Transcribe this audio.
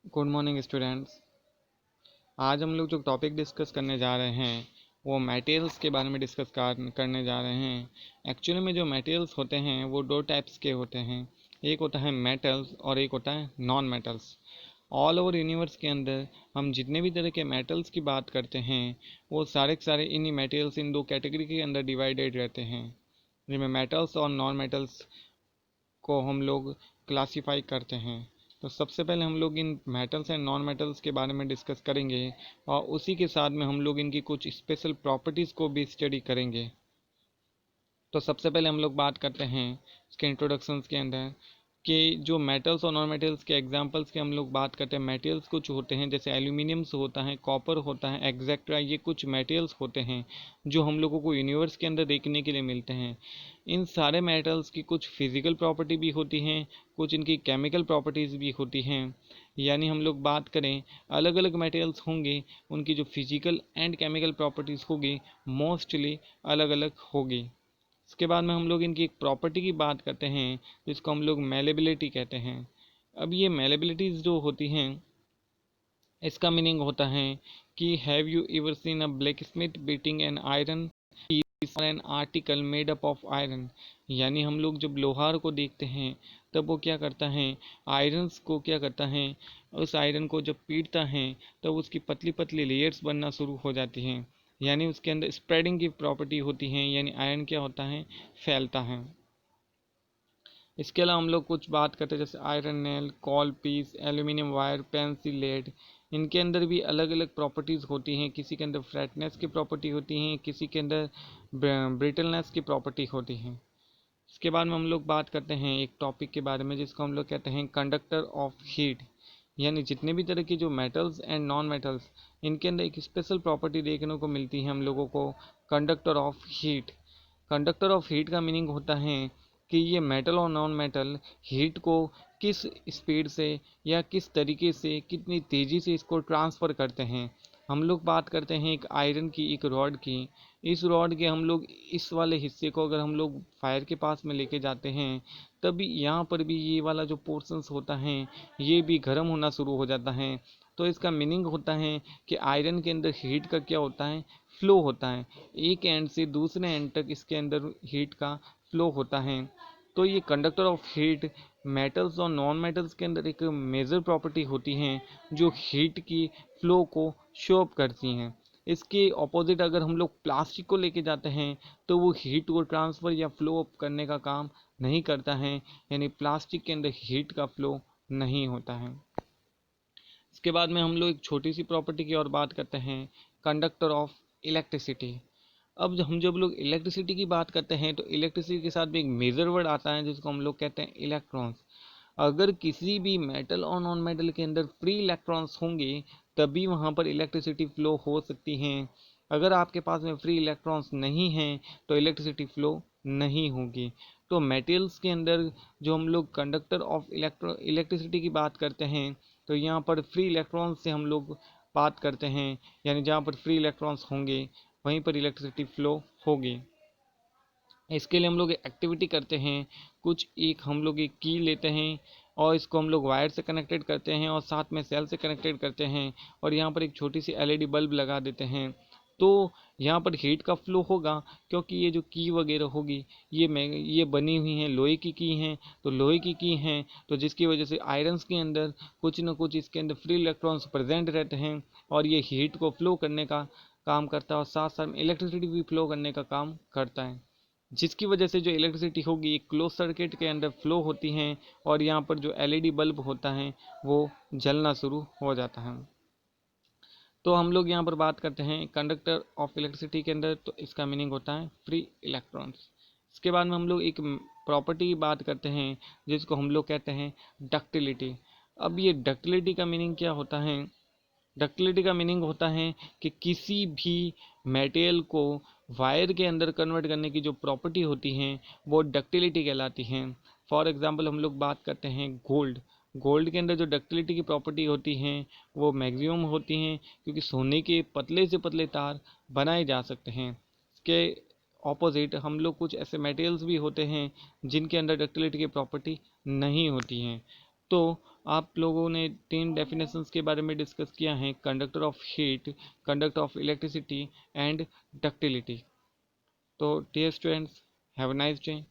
Good morning students. आज हम लोग जो टॉपिक डिस्कस करने जा रहे हैं वो मटेरियल्स के बारे में डिस्कस करने जा रहे हैं। एक्चुअली में जो मटेरियल्स होते हैं वो दो टाइप्स के होते हैं। एक होता है मेटल्स और एक होता है non metals. All over universe के अंदर हम जितने भी तरह के मेटल्स की बात करते हैं वो सारे के सारे इन्हीं मटेरियल्स इन दो कैटेगरी के अंदर डिवाइडेड रहते हैं, जिनमें मेटल्स और नॉन मेटल्स को हम लोग क्लासीफाई करते हैं। तो सबसे पहले हम लोग इन मेटल्स एंड नॉन मेटल्स के बारे में डिस्कस करेंगे और उसी के साथ में हम लोग इनकी कुछ स्पेशल प्रॉपर्टीज़ को भी स्टडी करेंगे। तो सबसे पहले हम लोग बात करते हैं इसके इंट्रोडक्शंस के अंदर कि जो मेटल्स और नॉन मेटल्स के एग्जांपल्स की हम लोग बात करते हैं। मेटल्स कुछ होते हैं जैसे एल्यूमिनियम्स होता है, कॉपर होता है, एक्सेट्रा। ये कुछ मेटल्स होते हैं जो हम लोगों को यूनिवर्स के अंदर देखने के लिए मिलते हैं। इन सारे मेटल्स की कुछ फिजिकल प्रॉपर्टी भी होती हैं, कुछ इनकी केमिकल प्रॉपर्टीज़ भी होती हैं। यानी हम लोग बात करें अलग अलग मेटल्स होंगे, उनकी जो फिजिकल एंड केमिकल प्रॉपर्टीज़ होगी मोस्टली अलग अलग होगी। इसके बाद में हम लोग इनकी एक प्रॉपर्टी की बात करते हैं जिसको हम लोग मेलेबिलिटी कहते हैं। अब ये मेलेबिलिटीज़ जो होती हैं इसका मीनिंग होता है कि have you ever seen a blacksmith beating an iron piece an article made up of iron. यानी हम लोग जब लोहार को देखते हैं तब वो क्या करता है, आयरन्स को क्या करता है, उस आयरन को जब पीटता है तब उसकी पतली पतली लेयर्स बनना शुरू हो जाती हैं। यानी उसके अंदर स्प्रेडिंग की प्रॉपर्टी होती है, यानी आयरन क्या होता है, फैलता है। इसके अलावा हम लोग कुछ बात करते हैं जैसे iron nail, coal piece, aluminium wire, pencil lead. इनके अंदर भी अलग अलग प्रॉपर्टीज़ होती हैं। किसी के अंदर फ्लैटनेस की प्रॉपर्टी होती हैं, किसी के अंदर ब्रिटलनेस की प्रॉपर्टी होती हैं। इसके बाद में हम लोग बात करते हैं एक टॉपिक के बारे में जिसको हम लोग कहते हैं कंडक्टर ऑफ हीट। यानी जितने भी तरह की जो मेटल्स एंड नॉन मेटल्स, इनके अंदर एक स्पेशल प्रॉपर्टी देखने को मिलती है हम लोगों को, conductor of heat. Conductor of heat का मीनिंग होता है कि ये मेटल और नॉन मेटल हीट को किस स्पीड से या किस तरीके से, कितनी तेज़ी से इसको ट्रांसफ़र करते हैं। हम लोग बात करते हैं एक आयरन की, एक रॉड की। इस रॉड के हम लोग इस वाले हिस्से को अगर हम लोग फायर के पास में लेके जाते हैं तभी यहाँ पर भी ये वाला जो पोर्शंस होता है ये भी गर्म होना शुरू हो जाता है। तो इसका मीनिंग होता है कि आयरन के अंदर हीट का क्या होता है, फ्लो होता है। एक एंड से दूसरे एंड तक इसके अंदर हीट का फ्लो होता है। तो ये कंडक्टर ऑफ हीट मेटल्स और नॉन मेटल्स के अंदर एक मेजर प्रॉपर्टी होती हैं जो हीट की फ्लो को शो अप करती हैं। इसके ऑपोजिट अगर हम लोग प्लास्टिक को लेके जाते हैं तो वो हीट को ट्रांसफ़र या फ्लो अप करने का काम नहीं करता है, यानी प्लास्टिक के अंदर हीट का फ्लो नहीं होता है। इसके बाद में हम लोग एक छोटी सी प्रॉपर्टी की और बात करते हैं, कंडक्टर ऑफ इलेक्ट्रिसिटी। अब जब लोग इलेक्ट्रिसिटी की बात करते हैं तो इलेक्ट्रिसिटी के साथ भी एक मेजर वर्ड आता है जिसको हम लोग कहते हैं इलेक्ट्रॉन्स। अगर किसी भी मेटल और नॉन मेटल के अंदर फ्री इलेक्ट्रॉन्स होंगे तभी वहाँ पर इलेक्ट्रिसिटी फ्लो हो सकती है। अगर आपके पास में फ्री इलेक्ट्रॉन्स नहीं हैं तो इलेक्ट्रिसिटी फ्लो नहीं होगी। तो मेटेरियल्स के अंदर जो हम लोग कंडक्टर ऑफ इलेक्ट्रिसिटी की बात करते हैं तो यहाँ पर फ्री इलेक्ट्रॉन्स से हम लोग बात करते हैं, यानी जहाँ पर फ्री इलेक्ट्रॉन्स होंगे वहीं पर इलेक्ट्रिसिटी फ्लो होगी। इसके लिए हम लोग एक्टिविटी करते हैं, कुछ एक हम लोग एक की लेते हैं और इसको हम लोग वायर से कनेक्टेड करते हैं और साथ में सेल से कनेक्टेड करते हैं और यहाँ पर एक छोटी सी एलईडी बल्ब लगा देते हैं। तो यहाँ पर हीट का फ्लो होगा क्योंकि ये जो की वगैरह होगी ये बनी हुई हैं लोहे की हैं। तो लोहे की हैं तो जिसकी वजह से आयरन्स के अंदर कुछ ना कुछ इसके अंदर फ्री इलेक्ट्रॉन्स प्रेजेंट रहते हैं और ये हीट को फ्लो करने का काम करता है और साथ साथ में इलेक्ट्रिसिटी भी फ्लो करने का काम करता है, जिसकी वजह से जो इलेक्ट्रिसिटी होगी एक क्लोज सर्किट के अंदर फ्लो होती हैं और यहाँ पर जो एलईडी बल्ब होता है वो जलना शुरू हो जाता है। तो हम लोग यहाँ पर बात करते हैं कंडक्टर ऑफ इलेक्ट्रिसिटी के अंदर, तो इसका मीनिंग होता है फ्री इलेक्ट्रॉन्स। इसके बाद में हम लोग एक प्रॉपर्टी की बात करते हैं जिसको हम लोग कहते हैं डक्टिलिटी। अब ये डक्टिलिटी का मीनिंग क्या होता है, डक्टिलिटी का मीनिंग होता है कि किसी भी मटेरियल को वायर के अंदर कन्वर्ट करने की जो प्रॉपर्टी होती हैं वो डक्टिलिटी कहलाती हैं। फॉर एग्जांपल हम लोग बात करते हैं गोल्ड। गोल्ड के अंदर जो डक्टिलिटी की प्रॉपर्टी होती हैं वो मैक्सिमम होती हैं क्योंकि सोने के पतले से पतले तार बनाए जा सकते हैं। इसके ऑपोजिट हम लोग कुछ ऐसे मटेरियल्स भी होते हैं जिनके अंदर डक्टिलिटी की प्रॉपर्टी नहीं होती हैं। तो आप लोगों ने 3 डेफिनेशंस के बारे में डिस्कस किया है, conductor of heat, conductor of electricity and ductility. तो dear students, have a nice day.